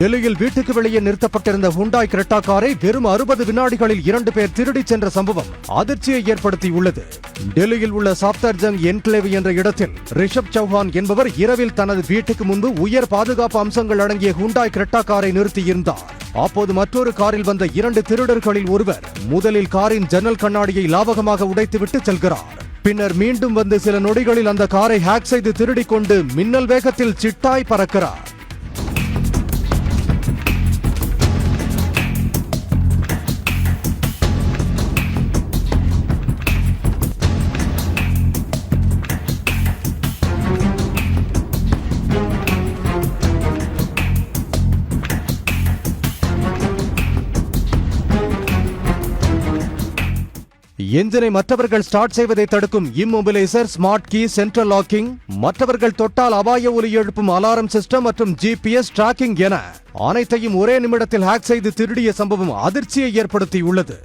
டெல்லியில் வீட்டுக்கு வெளியே நிறுத்தப்பட்டிருந்த ஹுண்டாய் கிரெட்டா காரை வெறும் 60 வினாடிகளில் 2 பேர் திருடிச் சென்ற சம்பவம் அதிர்ச்சியை ஏற்படுத்தியுள்ளது. டெல்லியில் உள்ள சாப்தர்ஜங் என்கிளேவ் என்ற இடத்தில் ரிஷப் சௌஹான் என்பவர் இரவில் தனது வீட்டுக்கு முன்பு உயர் பாதுகாப்பு அம்சங்கள் அடங்கிய ஹுண்டாய் கிரெட்டா காரை நிறுத்தியிருந்தார். அப்போது மற்றொரு காரில் வந்த 2 திருடர்களில் ஒருவர் முதலில் காரின் ஜன்னல் கண்ணாடியை லாவகமாக உடைத்துவிட்டு செல்கிறார். பின்னர் மீண்டும் வந்து சில நொடிகளில் அந்த காரை ஹேக் செய்து திருடிக் கொண்டு மின்னல் வேகத்தில் சிட்டாய் பறக்கிறார். என்ஜினை மற்றவர்கள் ஸ்டார்ட் செய்வதை தடுக்கும் immobiliser, smart key, central locking, மற்றவர்கள் தொட்டால் அபாய ஒலி எழுப்பும் அலாரம் சிஸ்டம் மற்றும் GPS டிராக்கிங் என அனைத்தையும் ஒரே நிமிடத்தில் ஹேக் செய்து திருடிய சம்பவம் அதிர்ச்சியை ஏற்படுத்தியுள்ளது.